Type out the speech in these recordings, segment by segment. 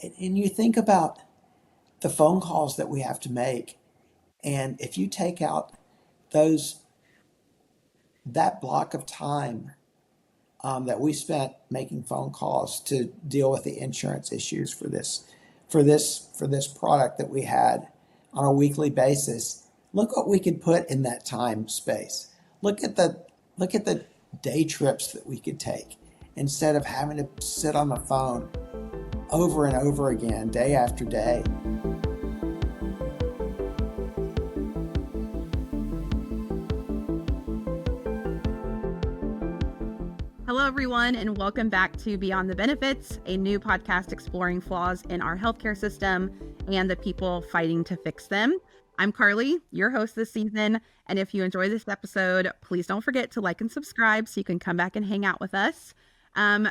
And you think about the phone calls that we have to make, and if you take out those that block of time that we spent making phone calls to deal with the insurance issues for this product that we had on a weekly basis, look what we could put in that time space. Look at the day trips that we could take instead of having to sit on the phone over and over again, day after day. Hello, everyone, and welcome back to Beyond the Benefits, a new podcast exploring flaws in our healthcare system and the people fighting to fix them. I'm Carly, your host this season, and if you enjoy this episode, please don't forget to like and subscribe so you can come back and hang out with us.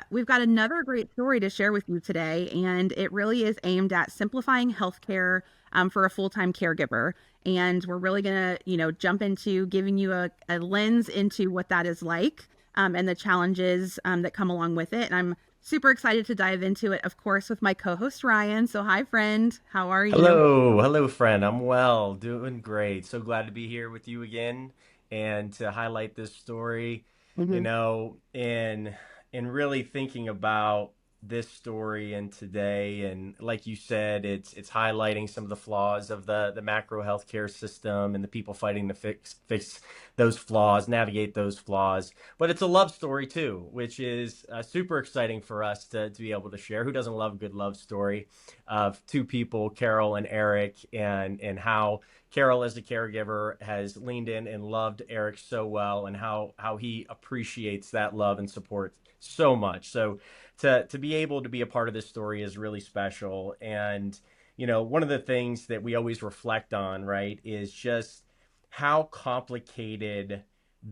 We've got another great story to share with you today, and it really is aimed at simplifying healthcare for a full-time caregiver. And we're really going to, jump into giving you a lens into what that is like. And the challenges that come along with it. And I'm super excited to dive into it, of course, with my co-host, Ryan. So hi, friend. How are you? Hello, friend. I'm well, doing great. So glad to be here with you again and to highlight this story, Mhm. in really thinking about this story and today. And like you said, it's highlighting some of the flaws of the macro healthcare system and the people fighting to fix those flaws, navigate those flaws. But it's a love story too, which is super exciting for us to be able to share. Who doesn't love a good love story of two people, Carol and Eric, and how Carol as a caregiver has leaned in and loved Eric so well, and how he appreciates that love and support so much. So to be able to be a part of this story is really special. And one of the things that we always reflect on, right, is just how complicated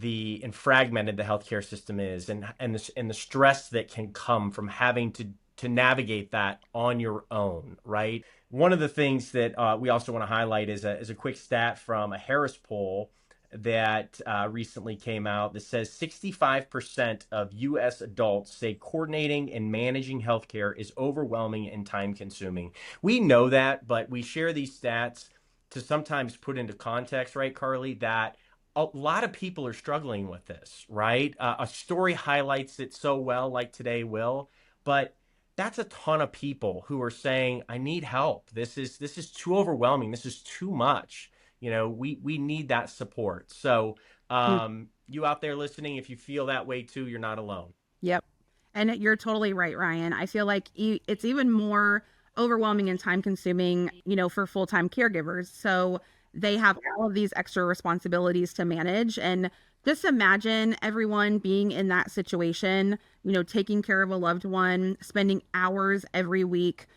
and fragmented the healthcare system is, and the stress that can come from having to navigate that on your own, right? One of the things that we also want to highlight is a quick stat from a Harris poll that recently came out that says 65% of U.S. adults say coordinating and managing healthcare is overwhelming and time consuming. We know that, but we share these stats to sometimes put into context, right, Carly, that a lot of people are struggling with this, right? A story highlights it so well, like today will, but that's a ton of people who are saying, I need help. This is too overwhelming. This is too much. We need that support. So Mm. you out there listening, if you feel that way too, you're not alone. Yep. And you're totally right, Ryan. I feel like it's even more overwhelming and time consuming, for full-time caregivers. So they have all of these extra responsibilities to manage. And just imagine everyone being in that situation, taking care of a loved one, spending hours every week,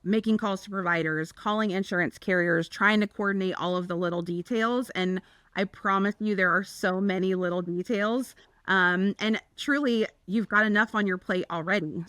making calls to providers, calling insurance carriers, trying to coordinate all of the little details. And I promise you, there are so many little details. And truly, you've got enough on your plate already.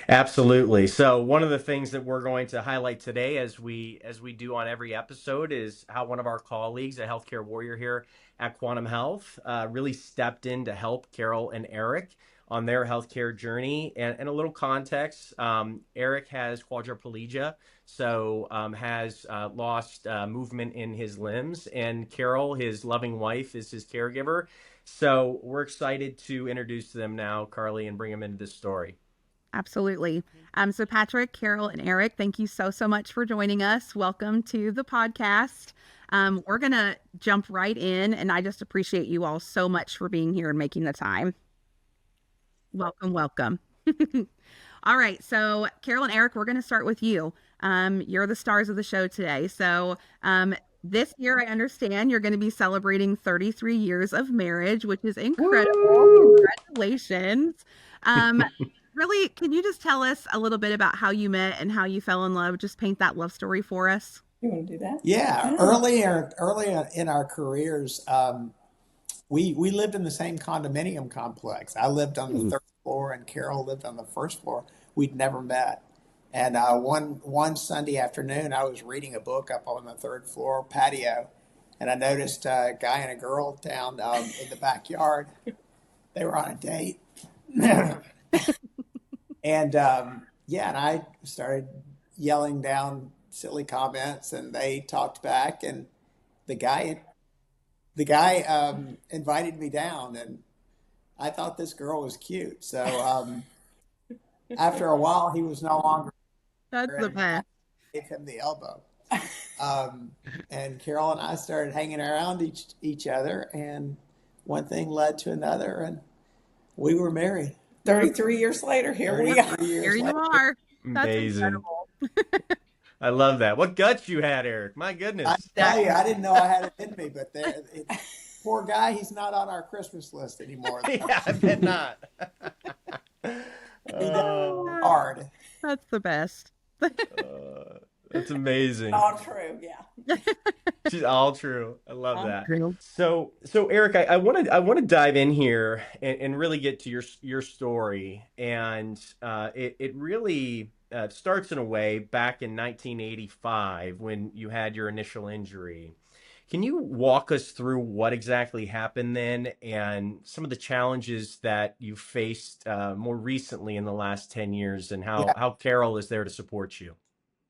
Absolutely. So one of the things that we're going to highlight today, as we do on every episode, is how one of our colleagues, a healthcare warrior here at Quantum Health, really stepped in to help Carol and Eric on their healthcare journey. And a little context: Eric has quadriplegia, so has lost movement in his limbs, and Carol, his loving wife, is his caregiver. So we're excited to introduce them now, Carly, and bring them into this story. Absolutely. So Patrick, Carol, and Eric, thank you so much for joining us. Welcome to the podcast. We're gonna jump right in, and I just appreciate you all so much for being here and making the time. Welcome, welcome. All right, so Carol and Eric, we're gonna start with you. You're the stars of the show today. So this year, I understand you're going to be celebrating 33 years of marriage, which is incredible. Woo! Congratulations. Um, Really, can you just tell us a little bit about how you met and how you fell in love? Just paint that love story for us. You want to do that? Yeah, Yeah. earlier in our careers, we lived in the same condominium complex. I lived on the Mm. third floor, and Carol lived on the first floor. We'd never met. And one Sunday afternoon, I was reading a book up on the third floor patio, and I noticed a guy and a girl down in the backyard. They were on a date, and yeah, and I started yelling down silly comments, and they talked back, and the guy invited me down, and I thought this girl was cute. So after a while, he was no longer That's there, the and I best. gave him the elbow. Um, and Carol and I started hanging around each other, and one thing led to another, and we were married. 33 years later, here we are. 33 Here years you later. are. That's Amazing. incredible. I love that. What guts you had, Eric. My I goodness. tell you, I didn't know I had it in me, but poor guy, he's not on our Christmas list anymore. Yeah, I bet not. He does Oh, hard. That's the best. that's amazing. All true, yeah. She's all true. I love All that. True. So Eric, I want to dive in here and really get to your story, and it really starts in a way back in 1985 when you had your initial injury. Can you walk us through what exactly happened then and some of the challenges that you faced more recently in the last 10 years, and Yeah. how Carol is there to support you?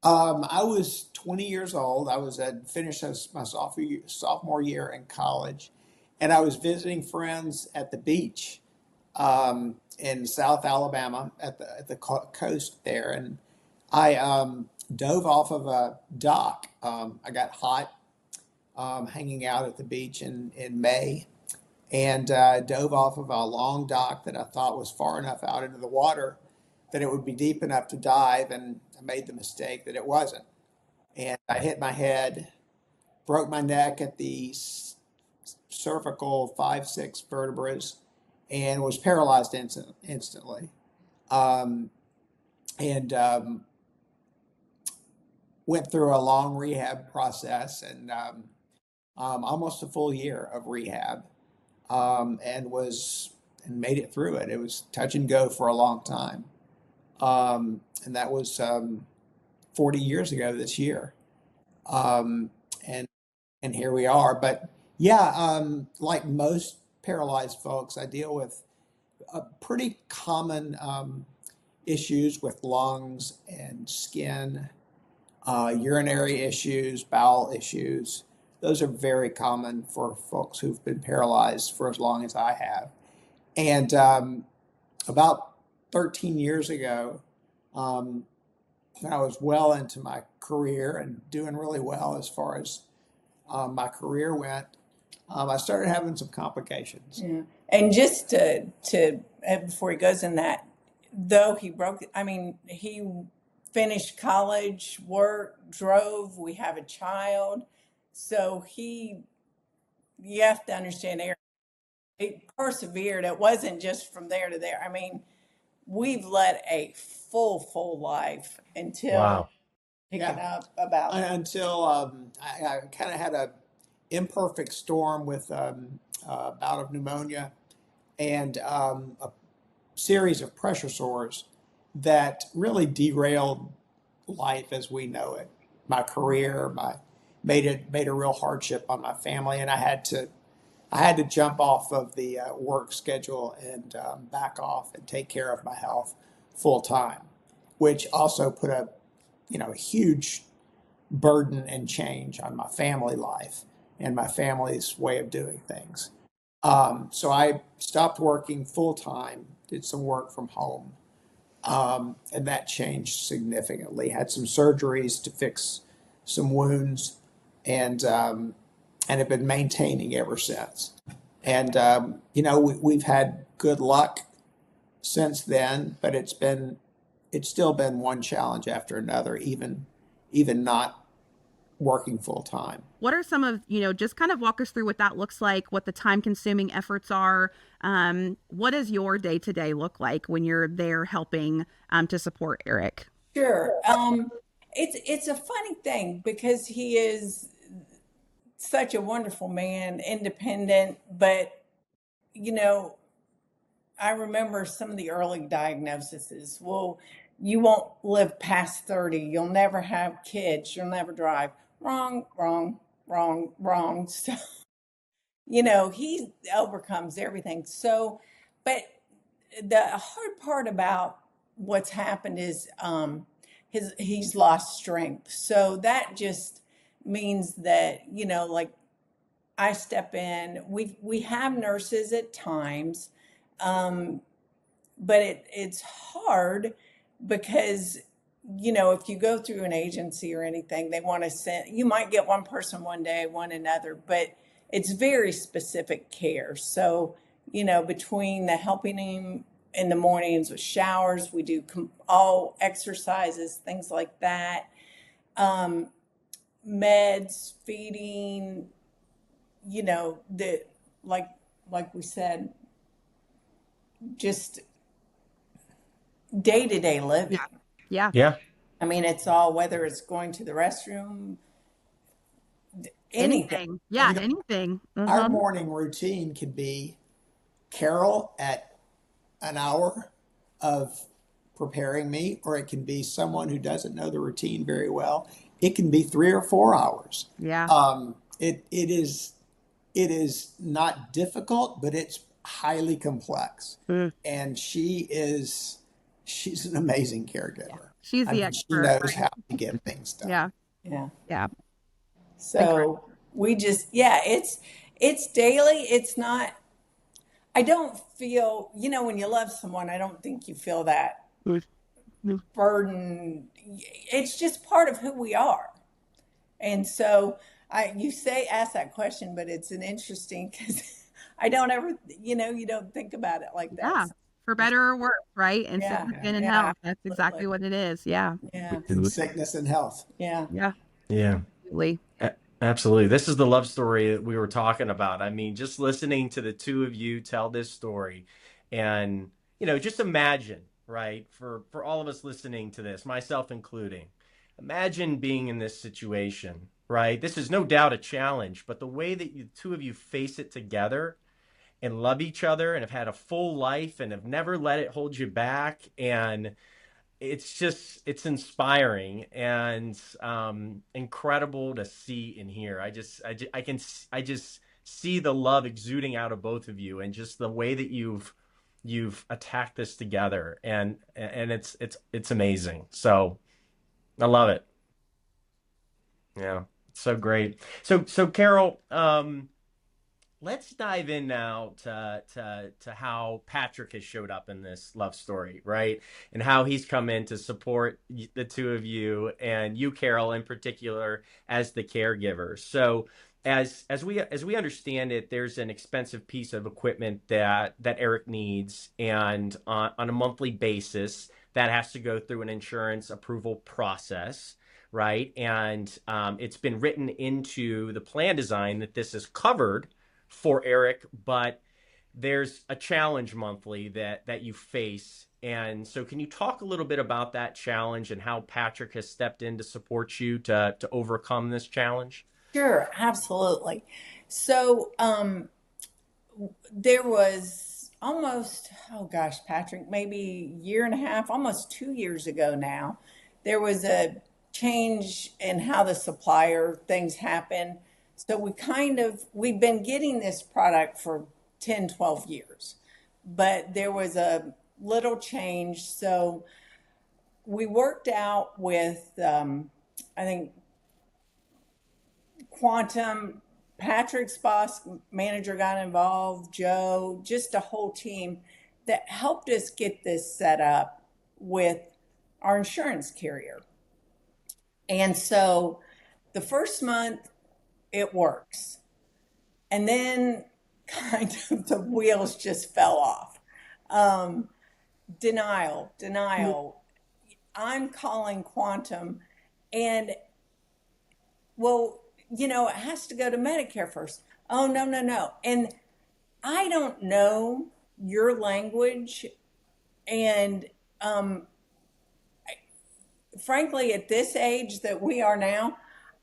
I was 20 years old. I was at finished as my sophomore year in college, and I was visiting friends at the beach in South Alabama at the coast there, and I dove off of a dock. I got hot hanging out at the beach in May, and dove off of a long dock that I thought was far enough out into the water that it would be deep enough to dive, and I made the mistake that it wasn't. And I hit my head, broke my neck at the cervical 5, 6 vertebrae, and was paralyzed instantly. Um, and Went through a long rehab process, and almost a full year of rehab, and made it through it. It was touch and go for a long time. And that was 40 years ago this year. Um, and and here we are. But yeah, like most paralyzed folks, I deal with pretty common issues with lungs and skin, urinary issues, bowel issues. Those are very common for folks who've been paralyzed for as long as I have. And about 13 years ago, um, when I was well into my career and doing really well as far as my career went, I started having some complications. Yeah. And just to before he goes in that, though he finished college, worked, drove, we have a child. So you have to understand, Eric, he persevered. It wasn't just from there to there. I mean, we've led a full life until Wow. picking Yeah. up about Until I kind of had a imperfect storm with a bout of pneumonia and a series of pressure sores that really derailed life as we know it. My career, made a real hardship on my family, and I had to jump off of the work schedule and back off and take care of my health full time, which also put a huge burden and change on my family life and my family's way of doing things. So I stopped working full time, did some work from home, and that changed significantly. Had some surgeries to fix some wounds, and have been maintaining ever since. And we've had good luck since then, but it's still been one challenge after another, even not working full time. What are some of, just kind of walk us through what that looks like, what the time consuming efforts are. What does your day to day look like when you're there helping to support Eric? Sure. It's a funny thing because he is such a wonderful man, independent, but I remember some of the early diagnoses. Well, you won't live past 30. You'll never have kids. You'll never drive. Wrong, wrong, wrong, wrong. So, he overcomes everything. So, but the hard part about what's happened is he's lost strength. So that just means that, like I step in. We have nurses at times, but it's hard because if you go through an agency or anything, they want to send. You might get one person one day, one another, but it's very specific care. So between the helping him in the mornings with showers, we do all exercises, things like that, meds, feeding. The like we said, just day-to-day living. Yeah. Yeah. I mean, it's all, whether it's going to the restroom, anything. Yeah, You know, anything. our morning routine can be Carol at an hour of preparing me, or it can be someone who doesn't know the routine very well. It can be 3 or 4 hours. Yeah. It is not difficult, but it's highly complex. And she's an amazing caregiver. She's the She expert. knows how to get things done. Yeah. Yeah. Yeah. So we just, it's daily. It's not, I don't feel, when you love someone, I don't think you feel that burden. It's just part of who we are. And so ask that question, but it's an interesting, because I don't ever, you don't think about it like that. Yeah. For better or worse, right? And sickness and health. That's exactly what it is. Yeah. Yeah. Sickness and health. Yeah. Yeah. Yeah. Absolutely. Absolutely. This is the love story that we were talking about. I mean, just listening to the two of you tell this story and, just imagine, right? For all of us listening to this, myself including, imagine being in this situation, right? This is no doubt a challenge, but the way that you two of you face it together and love each other and have had a full life and have never let it hold you back, and it's inspiring and incredible to see and hear. I just see the love exuding out of both of you, and just the way that you've attacked this together, and it's amazing. So I love it. Yeah, it's so great. So Carol, let's dive in now to how Patrick has showed up in this love story, right? And how he's come in to support the two of you, and you, Carol, in particular, as the caregiver. So as we understand it, there's an expensive piece of equipment that Eric needs, and on a monthly basis, that has to go through an insurance approval process. Right. And it's been written into the plan design that this is covered for Eric, but there's a challenge monthly that you face. And so can you talk a little bit about that challenge and how Patrick has stepped in to support you to overcome this challenge? Sure, absolutely. So there was almost, oh gosh, Patrick, maybe a year and a half, almost 2 years ago now, there was a change in how the supplier things happen. So we've been getting this product for 10, 12 years, but there was a little change. So we worked out with, I think, Quantum, Patrick's boss manager got involved, Joe, just a whole team that helped us get this set up with our insurance carrier. And so the first month it works. And then kind of the wheels just fell off. Denial. I'm calling Quantum, and well, it has to go to Medicare first. Oh, no. And I don't know your language. And frankly, at this age that we are now,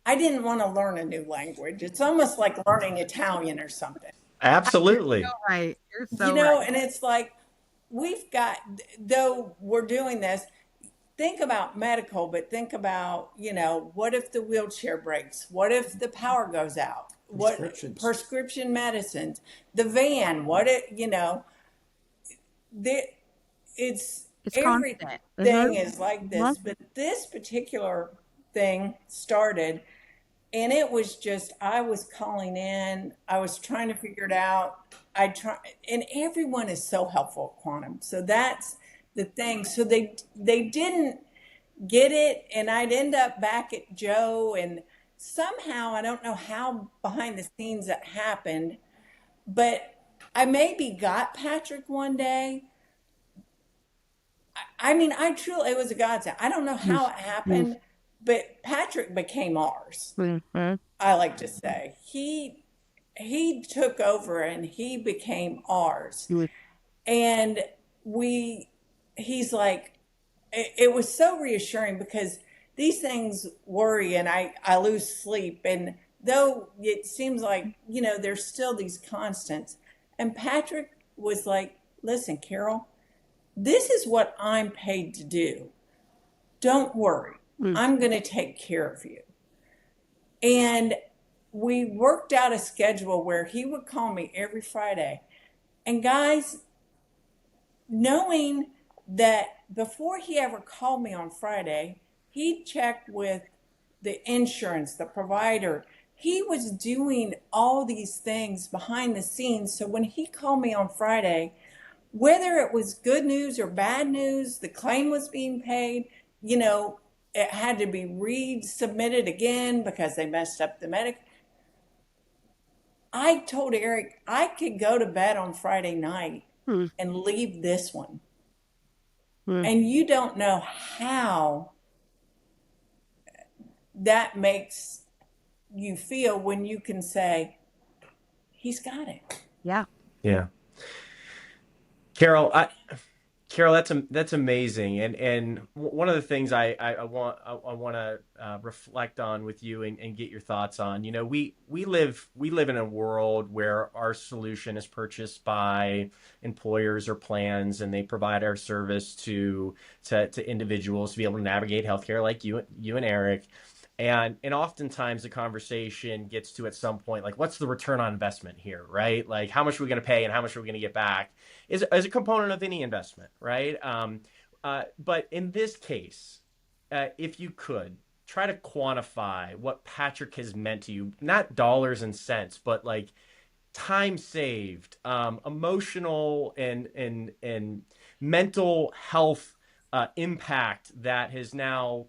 I didn't want to learn a new language. It's almost like learning Italian or something. Absolutely. You're so right. You're so right. And it's like, though we're doing this, think about medical, but think about, what if the wheelchair breaks? What if the power goes out? Prescription medicines, the van, It's constant. everything is like this, but this particular thing started, and it was just, I was calling in, I was trying to figure it out. And everyone is so helpful at Quantum. So that's the thing. So they didn't get it, and I'd end up back at Joe, and somehow, I don't know how behind the scenes that happened, but I maybe got Patrick one day. I mean, I truly, it was a godsend. I don't know how it happened, but Patrick became ours. I like to say he took over and he became ours. And he's like, it was so reassuring, because these things worry, and I lose sleep. And though it seems like, there's still these constants. And Patrick was like, listen, Carol, this is what I'm paid to do. Don't worry. I'm going to take care of you. And we worked out a schedule where he would call me every Friday. And guys, knowing that before he ever called me on Friday, he checked with the insurance, the provider. He was doing all these things behind the scenes. So when he called me on Friday, whether it was good news or bad news, the claim was being paid, it had to be resubmitted again because they messed up the medic. I told Eric I could go to bed on Friday night and leave this one. And you don't know how that makes you feel when you can say, he's got it. Yeah. Yeah. Carol, that's amazing, and one of the things I want to reflect on with you and get your thoughts on. We live in a world where our solution is purchased by employers or plans, and they provide our service to individuals to be able to navigate healthcare, like you and Eric. And oftentimes the conversation gets to, at some point, like, what's the return on investment here, right? Like, how much are we going to pay and how much are we going to get back is a component of any investment, right? But in this case, if you could try to quantify what Patrick has meant to you, not dollars and cents, but like time saved, emotional and mental health impact that has now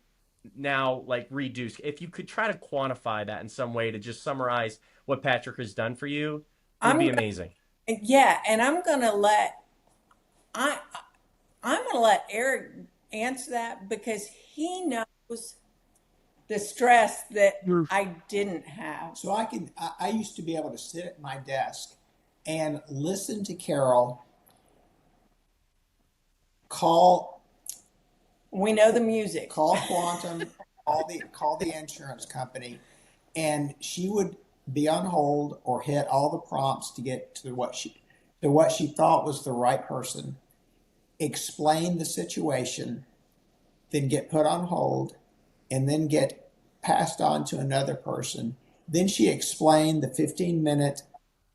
like reduced. If you could try to quantify that in some way to just summarize what Patrick has done for you, it would be amazing. Yeah, and I'm gonna let Eric answer that, because he knows the stress that I didn't have. So I used to be able to sit at my desk and listen to Carol call. We know the music. Call Quantum, call the insurance company, and she would be on hold or hit all the prompts to get to what she thought was the right person, explain the situation, then get put on hold, and then get passed on to another person. Then she explained the 15-minute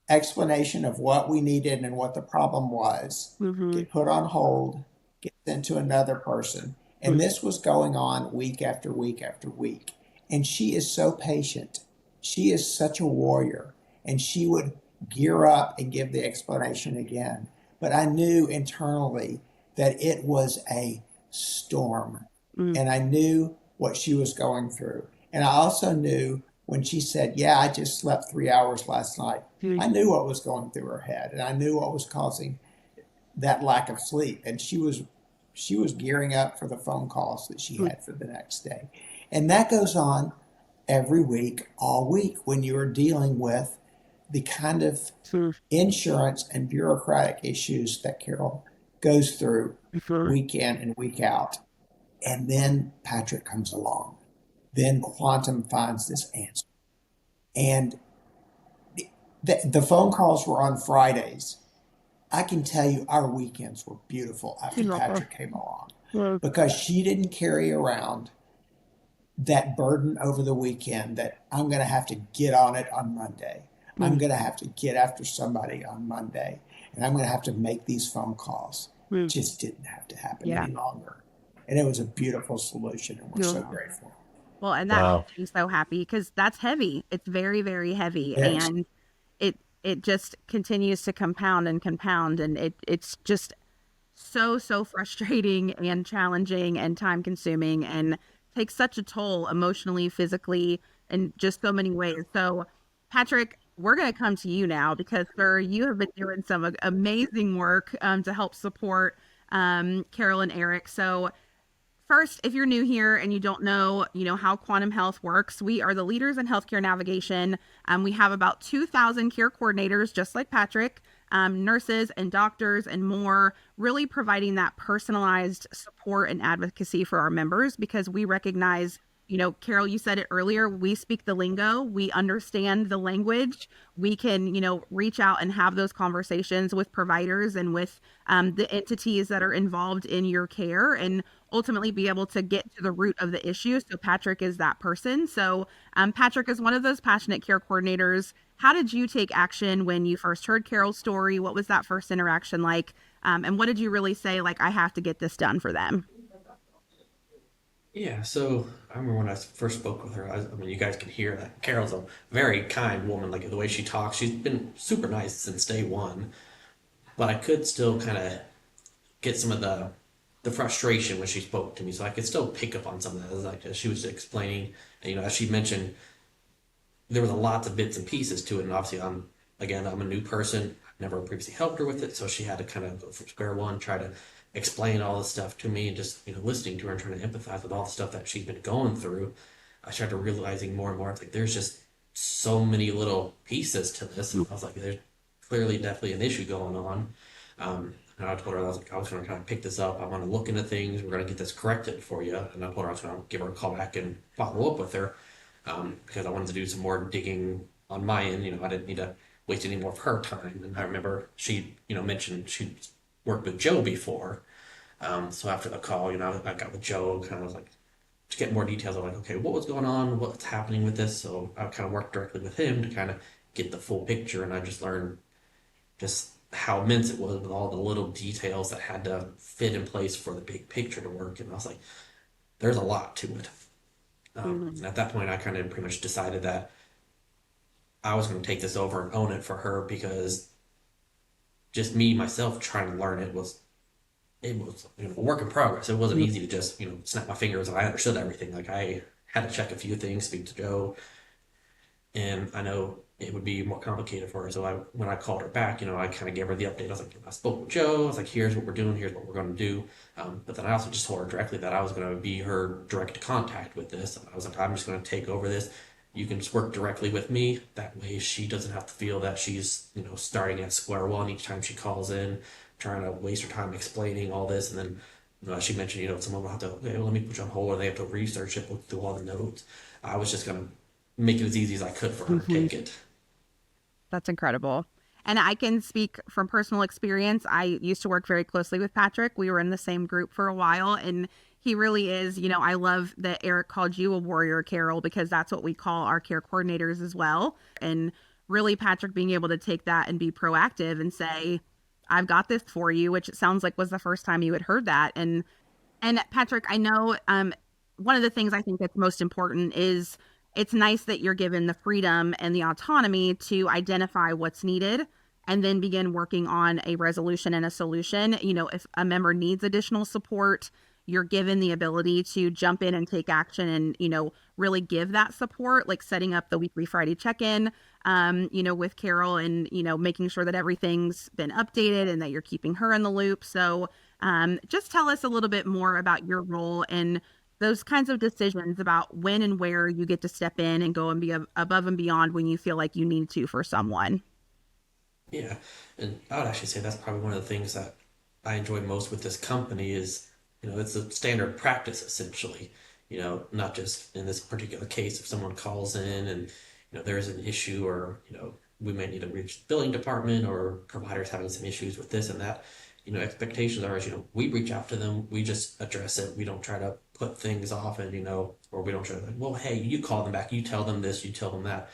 explanation of what we needed and what the problem was, get put on hold, get sent to another person. And this was going on week after week after week. And she is so patient. She is such a warrior. And she would gear up and give the explanation again. But I knew internally that it was a storm. And I knew what she was going through. And I also knew when she said, yeah, I just slept 3 hours last night. I knew what was going through her head. And I knew what was causing that lack of sleep. And she was gearing up for the phone calls that she had for the next day. And that goes on every week, all week, when you are dealing with the kind of insurance and bureaucratic issues that Carol goes through week in and week out. And then Patrick comes along. Then Quantum finds this answer. And the phone calls were on Fridays. I can tell you our weekends were beautiful after Patrick came along, because she didn't carry around that burden over the weekend that I'm going to have to get on it on Monday. I'm going to have to get after somebody on Monday, and I'm going to have to make these phone calls. Mm. just didn't have to happen Yeah. any longer. And it was a beautiful solution, and we're so Beautiful. grateful. Well, and that Wow. makes me so happy because that's heavy. It's very, very heavy. Yes. And it just continues to compound and compound. And it's just so frustrating and challenging and time consuming and takes such a toll emotionally, physically, in just so many ways. So, Patrick, we're going to come to you now because, sir, you have been doing some amazing work to help support Carol and Eric. So, first, if you're new here and you don't know, how quantum health works, we are the leaders in healthcare navigation. We have about 2,000 care coordinators, just like Patrick, nurses and doctors and more, really providing that personalized support and advocacy for our members because we recognize, Carol, you said it earlier, we speak the lingo, we understand the language, we can, reach out and have those conversations with providers and with the entities that are involved in your care and ultimately be able to get to the root of the issue. So Patrick is that person. So Patrick is one of those passionate care coordinators. How did you take action when you first heard Carol's story? What was that first interaction like? And what did you really say, like, I have to get this done for them? Yeah, so I remember when I first spoke with her, I mean, you guys can hear that Carol's a very kind woman, like the way she talks. She's been super nice since day one, but I could still kind of get some of the frustration when she spoke to me, so I could still pick up on some of that. Like as she was explaining, and, as she mentioned, there was a lots of bits and pieces to it, and obviously I'm a new person. I've never previously helped her with it, so she had to kind of go from square one, try to explain all this stuff to me, and just listening to her and trying to empathize with all the stuff that she's been going through. I started realizing more and more, it's like there's just so many little pieces to this. And I was like, there's clearly definitely an issue going on. And I told her, I was going to kind of pick this up. I want to look into things. We're going to get this corrected for you. And I told her I was going to give her a call back and follow up with her because I wanted to do some more digging on my end. I didn't need to waste any more of her time. And I remember she, mentioned she'd worked with Joe before. So after the call, I got with Joe, kind of was like, to get more details. I'm like, okay, what was going on? What's happening with this? So I kind of worked directly with him to kind of get the full picture. And I just learned just how immense it was with all the little details that had to fit in place for the big picture to work. And I was like, there's a lot to it. And at that point, I kind of pretty much decided that I was going to take this over and own it for her because just me, myself, trying to learn it was a work in progress. It wasn't easy to just, snap my fingers and I understood everything. Like I had to check a few things, speak to Joe, and I know it would be more complicated for her. So when I called her back, I kind of gave her the update. I was like, I spoke with Joe. I was like, here's what we're doing. Here's what we're going to do. But then I also just told her directly that I was going to be her direct contact with this. I was like, I'm just going to take over this. You can just work directly with me. That way she doesn't have to feel that she's, starting at square one each time she calls in, trying to waste her time explaining all this. And then, she mentioned, someone will have to, okay, well, let me put you on hold, or they have to research it, look through all the notes. I was just going to make it as easy as I could for her to take it. That's incredible. And I can speak from personal experience. I used to work very closely with Patrick. We were in the same group for a while, and he really is, I love that Eric called you a warrior, Carol, because that's what we call our care coordinators as well. And really, Patrick being able to take that and be proactive and say, I've got this for you, which it sounds like was the first time you had heard that. And Patrick, I know one of the things I think that's most important is it's nice that you're given the freedom and the autonomy to identify what's needed and then begin working on a resolution and a solution. If a member needs additional support, you're given the ability to jump in and take action and, really give that support, like setting up the weekly Friday check-in, with Carol and, making sure that everything's been updated and that you're keeping her in the loop. So just tell us a little bit more about your role in those kinds of decisions about when and where you get to step in and go and be above and beyond when you feel like you need to for someone. Yeah, and I would actually say that's probably one of the things that I enjoy most with this company is, it's a standard practice essentially. Not just in this particular case, if someone calls in and, there is an issue or, we may need to reach the billing department or providers having some issues with this and that. Expectations are, we reach out to them, we just address it. We don't try to put things off and, or we don't try to, like, well, hey, you call them back, you tell them this, you tell them that.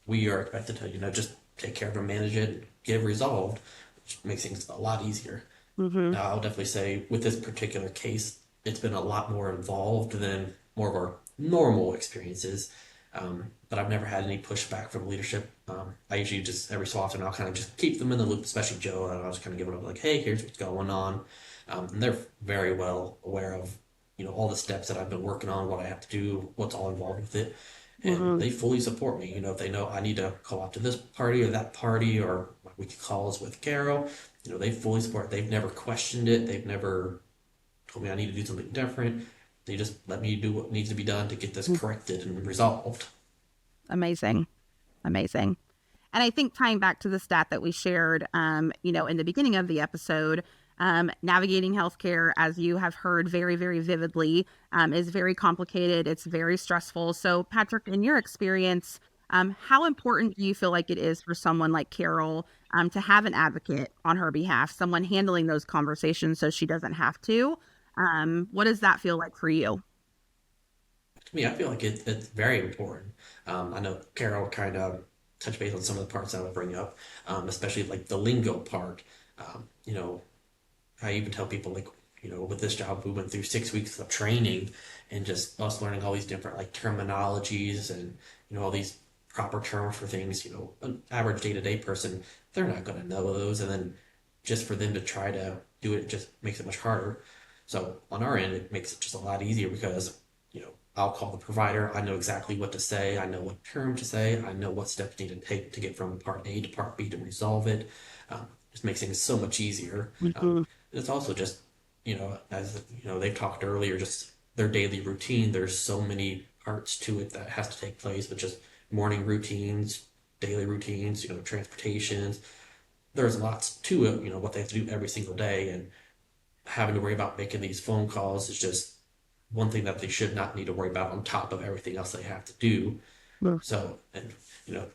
We are expected to, just take care of it, manage it, get it resolved, which makes things a lot easier. Mm-hmm. Now, I'll definitely say with this particular case, it's been a lot more involved than more of our normal experiences. But I've never had any pushback from leadership. I usually just every so often I'll kind of just keep them in the loop, especially Joe, and I'll just kind of give it up like, hey, here's what's going on. And they're very well aware of, all the steps that I've been working on, what I have to do, what's all involved with it. And Mm-hmm. they fully support me. If they know I need to call out to this party or that party or my weekly calls with Carol, they fully support it. They've never questioned it. They've never told me I need to do something different. They just let me do what needs to be done to get this corrected and resolved. Amazing. Amazing. And I think tying back to the stat that we shared, in the beginning of the episode, navigating healthcare, as you have heard very, very vividly, is very complicated. It's very stressful. So, Patrick, in your experience, how important do you feel like it is for someone like Carol to have an advocate on her behalf, someone handling those conversations so she doesn't have to? What does that feel like for you? To me, I feel like it's very important. I know Carol kind of touched base on some of the parts I would bring up, especially like the lingo part. You know, I even tell people like, with this job, we went through 6 weeks of training and just us learning all these different like terminologies and, all these proper terms for things, an average day-to-day person, they're not going to know those. And then just for them to try to do it just makes it much harder. So on our end, it makes it just a lot easier because, I'll call the provider. I know exactly what to say. I know what term to say. I know what steps need to take to get from part A to part B to resolve it. Just makes things so much easier. Mhm. It's also just, as they've talked earlier, just their daily routine. There's so many parts to it that has to take place, but just morning routines, daily routines, transportations. There's lots to it, what they have to do every single day, and having to worry about making these phone calls is just one thing that they should not need to worry about on top of everything else they have to do. Mm. So, and I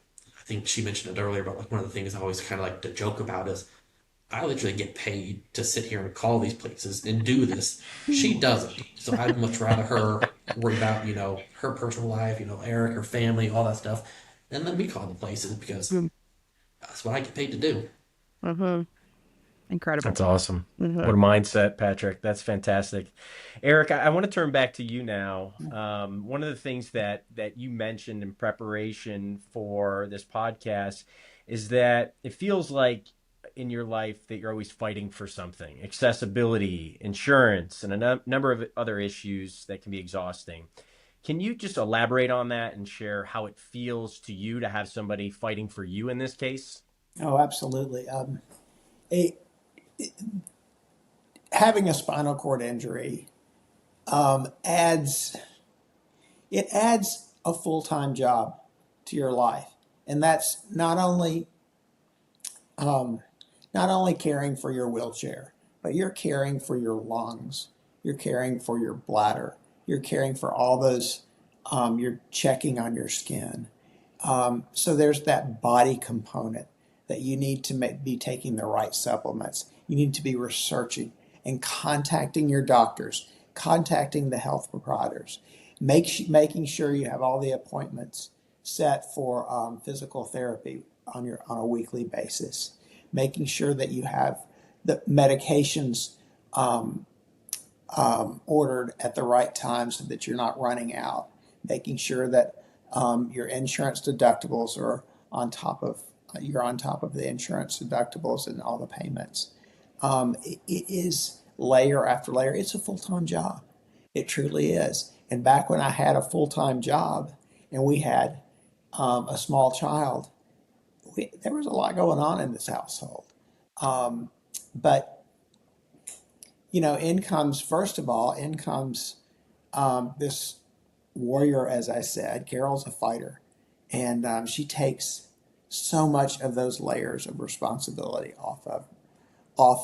think she mentioned it earlier, but like one of the things I always kind of like to joke about is I literally get paid to sit here and call these places and do this. She doesn't. So I'd much rather her worry about, her personal life, Eric, her family, all that stuff, and let me call the places because Mm. that's what I get paid to do. Mhm. Incredible. That's awesome. What a Mhm. mindset, Patrick. That's fantastic. Eric, I want to turn back to you now. One of the things that you mentioned in preparation for this podcast is that it feels like in your life that you're always fighting for something, accessibility, insurance, and a number of other issues that can be exhausting. Can you just elaborate on that and share how it feels to you to have somebody fighting for you in this case? Oh, absolutely. A, having a spinal cord injury adds it adds a full time job to your life, and that's not only caring for your wheelchair, but you're caring for your lungs, you're caring for your bladder, you're caring for all those. You're checking on your skin. So there's that body component that you need to be taking the right supplements. You need to be researching and contacting your doctors, contacting the health providers, making sure you have all the appointments set for physical therapy on a weekly basis, making sure that you have the medications ordered at the right time so that you're not running out, making sure that your insurance deductibles are on top of you're on top of the insurance deductibles and all the payments. It is layer after layer. It's a full-time job. It truly is. And back when I had a full-time job and we had a small child, there was a lot going on in this household. But in comes first of all, in comes this warrior, as I said. Carol's a fighter, and she takes so much of those layers of responsibility off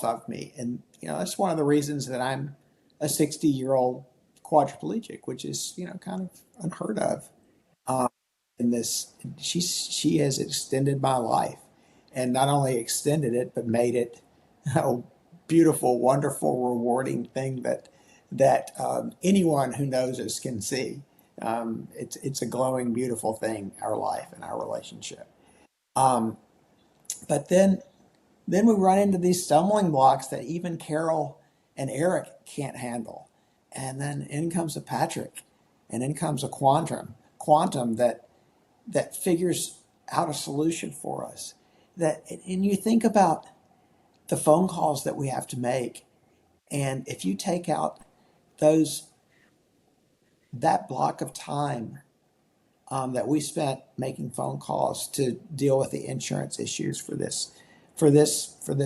of me. And that's one of the reasons that I'm a 60-year-old quadriplegic, which is kind of unheard of. Um, in this, she has extended my life, and not only extended it, but made it a beautiful, wonderful, rewarding thing that anyone who knows us can see. It's a glowing, beautiful thing, our life and our relationship. Um, but then then we run into these stumbling blocks that even Carol and Eric can't handle. And then in comes a Patrick, and in comes a quantum that figures out a solution for us. And you think about the phone calls that we have to make, and if you take out those that block of time that we spent making phone calls to deal with the insurance issues for this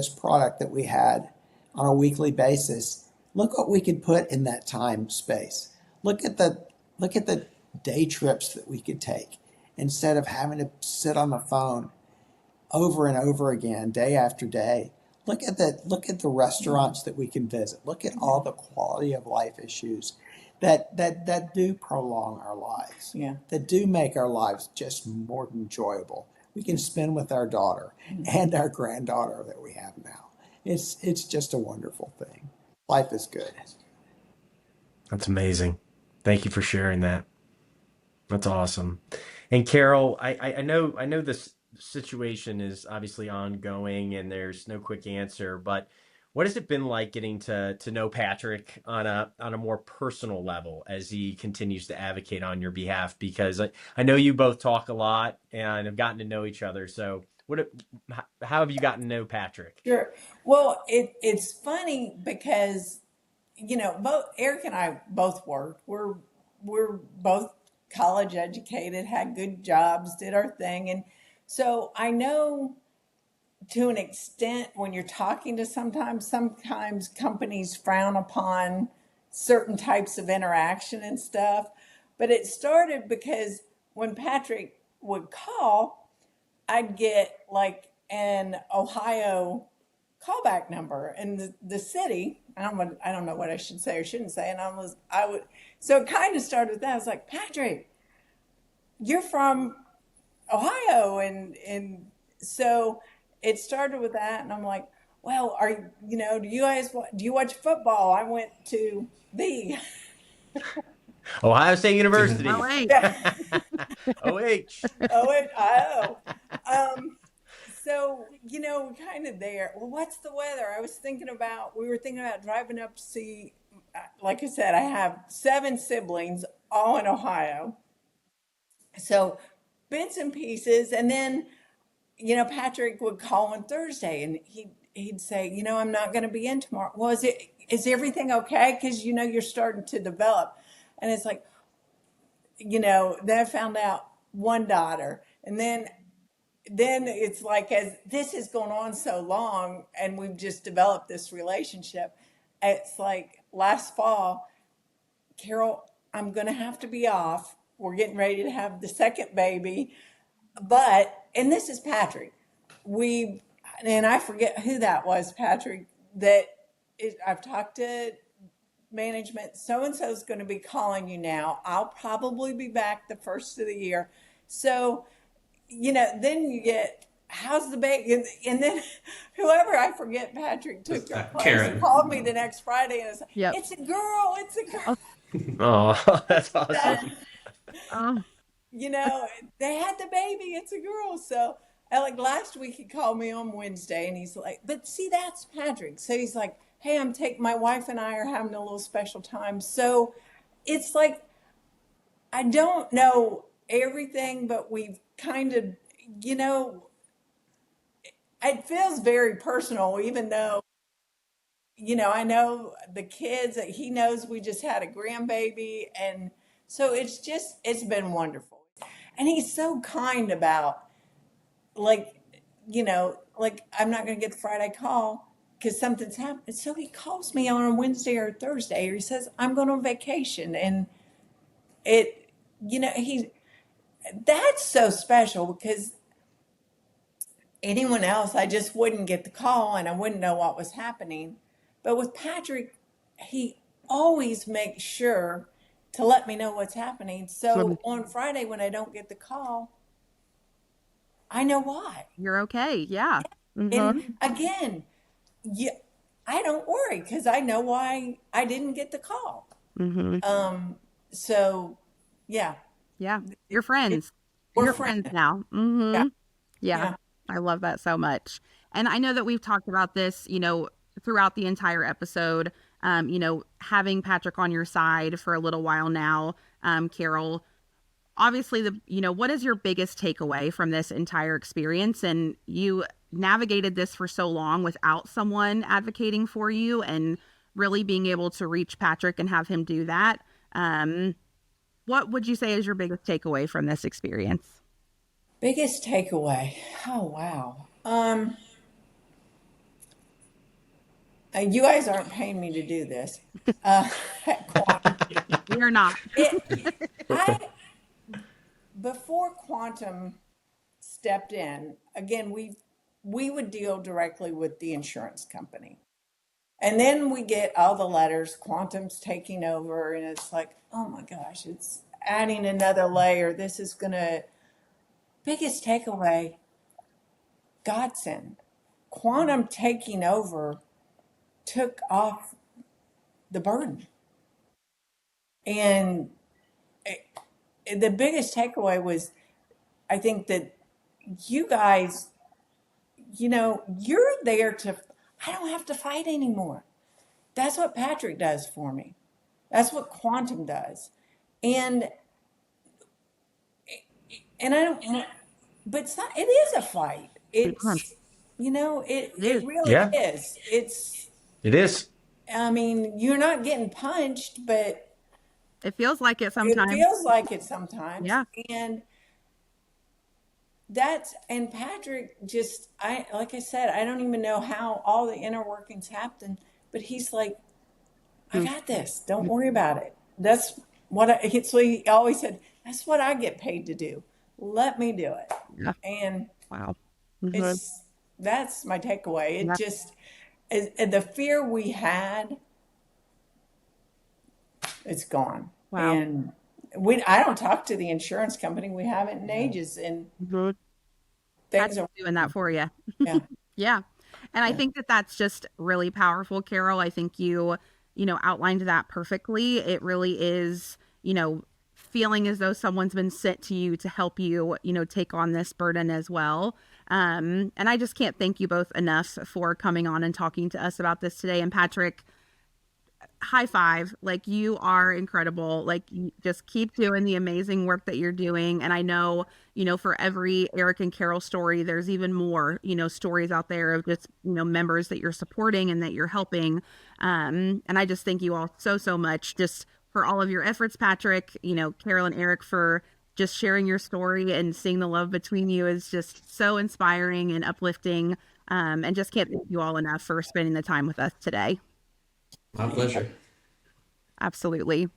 product that we had on a weekly basis, look what we could put in that time space. Look at the day trips that we could take instead of having to sit on the phone over and over again, day after day. Look at the restaurants that we can visit. Look at all the quality of life issues that do prolong our lives. Yeah. That do make our lives just more enjoyable. We can spend with our daughter and our granddaughter that we have now. It's just a wonderful thing. Life is good. That's amazing. Thank you for sharing that. That's awesome. And Carol, I know this situation is obviously ongoing and there's no quick answer, but what has it been like getting to know Patrick on a more personal level as he continues to advocate on your behalf? Because I know you both talk a lot and have gotten to know each other. So how have you gotten to know Patrick? Sure. Well, it's funny because both Eric and I both worked. We're both college educated, had good jobs, did our thing, and so I know to an extent when you're talking to sometimes companies frown upon certain types of interaction and stuff. But it started because when Patrick would call, I'd get like an Ohio callback number and the city. I don't know what I should say or shouldn't say. And I would, so it kind of started with that. I was like, Patrick, you're from Ohio. And so it started with that. And I'm like, well, do you watch football? I went to the, Ohio State University. wait. yeah, OH. OHIO. So, kind of there. Well, what's the weather? We were thinking about driving up to see, like I said, I have 7 siblings, all in Ohio. So, bits and pieces. And then, Patrick would call on Thursday and he'd say, I'm not going to be in tomorrow. Well, is everything okay? Because, you're starting to develop. And it's like, then I found out one daughter. And then it's like, as this has gone on so long and we've just developed this relationship, it's like last fall, Carol, I'm going to have to be off. We're getting ready to have the second baby. And this is Patrick. And I forget who that was, Patrick, I've talked to management. So-and-so is going to be calling you now. I'll probably be back the first of the year. So, then you get, how's the baby? And then whoever, I forget, Patrick took their place, Karen. called me the next Friday and said, Yep. it's a girl, it's a girl. Oh, that's awesome. Oh, They had the baby, it's a girl. So like last week he called me on Wednesday and he's like, but see, that's Patrick. So he's like, hey, my wife and I are having a little special time. So it's like, I don't know everything, but we've kind of, it feels very personal, even though, I know the kids, that he knows we just had a grandbaby. And so it's been wonderful. And he's so kind about, like, like I'm not going to get the Friday call because something's happened. So he calls me on a Wednesday or Thursday, or he says, I'm going on vacation. And that's so special because anyone else, I just wouldn't get the call and I wouldn't know what was happening. But with Patrick, he always makes sure to let me know what's happening. So on Friday, when I don't get the call, I know why. you're okay. Yeah. And again, I don't worry because I know why I didn't get the call. So, yeah. Yeah. You're friends. We're You're friends. friends now. Yeah. Yeah. Yeah. I love that so much. And I know that we've talked about this, throughout the entire episode, having Patrick on your side for a little while now, Carol, obviously what is your biggest takeaway from this entire experience? And you navigated this for so long without someone advocating for you and really being able to reach Patrick and have him do that. What would you say is your biggest takeaway from this experience? Biggest takeaway. Oh, wow. You guys aren't paying me to do this. Quantum. We are not. Before Quantum stepped in, again, we would deal directly with the insurance company. And then we get all the letters, Quantum's taking over, and it's like, oh my gosh, it's adding another layer. This is biggest takeaway, godsend. Quantum taking over took off the burden. And the biggest takeaway was, I think that you guys, you're there I don't have to fight anymore. That's what Patrick does for me. That's what Quantum does. And I don't, but it's not, it is a fight. It's, it really Yeah. is. It is. I mean, you're not getting punched, but It feels like it sometimes. it feels like it sometimes. Yeah. And Patrick like I said, I don't even know how all the inner workings happen, but he's like, I got this. Don't worry about it. That's what he always said. That's what I get paid to do. Let me do it. Yeah. And Wow. that's my takeaway. It Yeah. just is the fear we had. It's gone. Wow. And I don't talk to the insurance company. We haven't in ages, and things Patrick's are doing that for you. yeah. Yeah. And I think that that's just really powerful, Carol. I think you outlined that perfectly. It really is, feeling as though someone's been sent to you to help you, take on this burden as well. And I just can't thank you both enough for coming on and talking to us about this today. And Patrick, high five. Like, you are incredible. Like, you just keep doing the amazing work that you're doing. And I know, for every Eric and Carol story, there's even more, stories out there of just, members that you're supporting and that you're helping. And I just thank you all so, so much just for all of your efforts, Patrick, Carol and Eric, for just sharing your story and seeing the love between you is just so inspiring and uplifting. And just can't thank you all enough for spending the time with us today. My pleasure. Absolutely.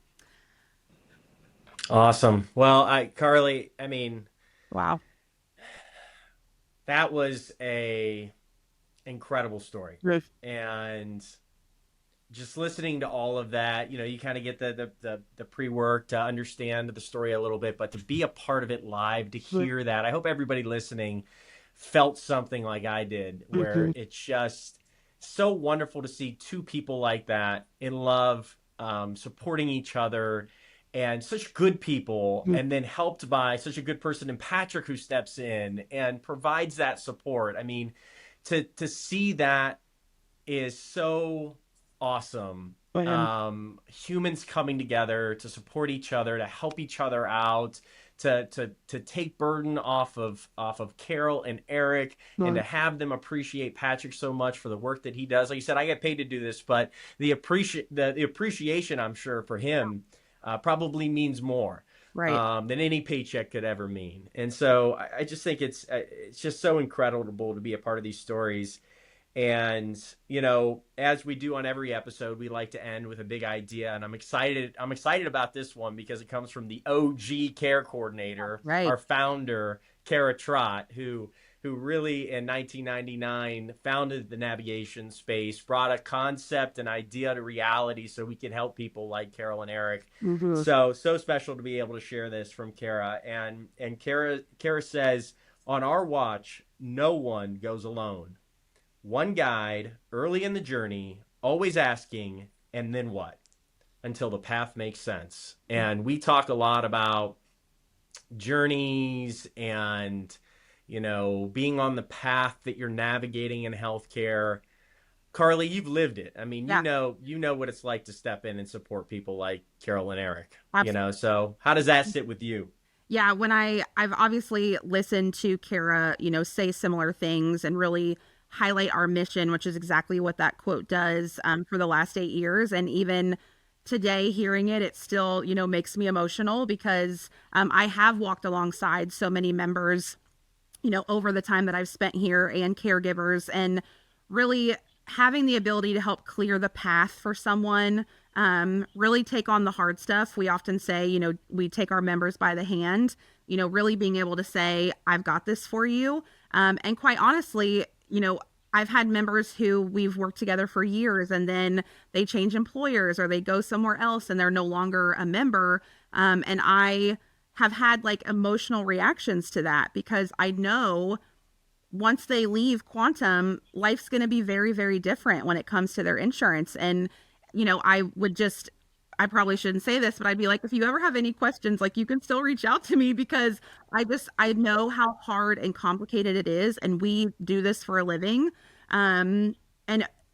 Awesome. Well, Carly, Wow. that was a incredible story. Yes. And just listening to all of that, you kind of get the pre-work to understand the story a little bit, but to be a part of it live, to hear that, I hope everybody listening felt something like I did, where it's just so wonderful to see two people like that in love, supporting each other, and such good people, and then helped by such a good person in Patrick, who steps in and provides that support. To see that is so awesome. Humans coming together to support each other, to help each other out, to take burden off of Carol and Eric, and to have them appreciate Patrick so much for the work that he does. Like you said, I get paid to do this, but the appreciation, I'm sure, for him probably means more, Right. than any paycheck could ever mean. And so I just think it's just so incredible to be a part of these stories. And, as we do on every episode, we like to end with a big idea. And I'm excited about this one because it comes from the OG care coordinator, Right. our founder, Kara Trott, who really in 1999 founded the navigation space, brought a concept and idea to reality so we can help people like Carol and Eric. So special to be able to share this from Kara. And Kara says, on our watch, no one goes alone. One guide early in the journey, always asking, and then what? Until the path makes sense. And we talk a lot about journeys and, being on the path that you're navigating in healthcare. Carly, you've lived it. I mean, Yeah, you know what it's like to step in and support people like Carol and Eric, absolutely. so how does that sit with you? Yeah, when I've obviously listened to Kara, say similar things and really highlight our mission, which is exactly what that quote does, for the last 8 years. And even today, hearing it, it still, makes me emotional because I have walked alongside so many members, over the time that I've spent here and caregivers, and really having the ability to help clear the path for someone, really take on the hard stuff. We often say, we take our members by the hand, really being able to say, I've got this for you. And quite honestly, I've had members who we've worked together for years and then they change employers or they go somewhere else and they're no longer a member. And I have had like emotional reactions to that because I know once they leave Quantum, life's going to be very, very different when it comes to their insurance. And, I probably shouldn't say this, but I'd be like, if you ever have any questions, like you can still reach out to me because I know how hard and complicated it is. And we do this for a living. And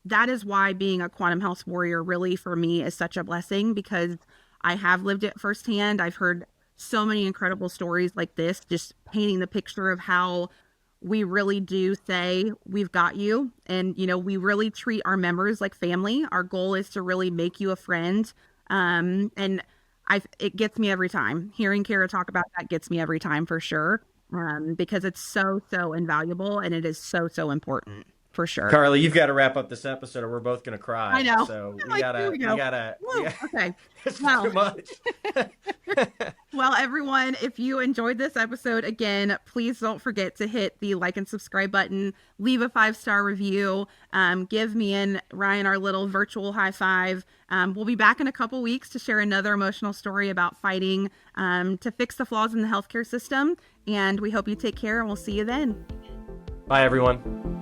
that is why being a Quantum Health warrior really for me is such a blessing because I have lived it firsthand. I've heard so many incredible stories like this, just painting the picture of how we really do say we've got you, and we really treat our members like family. Our goal is to really make you a friend, and it gets me every time. Hearing Kara talk about that gets me every time for sure, because it's so invaluable and it is so important for sure. Carly, you've got to wrap up this episode or we're both going to cry. I know. So I'm like, here we go. Okay. It's Well, too much. well, everyone, if you enjoyed this episode, again, please don't forget to hit the like and subscribe button, leave a 5-star review, give me and Ryan our little virtual high five. We'll be back in a couple weeks to share another emotional story about fighting to fix the flaws in the healthcare system. And we hope you take care and we'll see you then. Bye, everyone.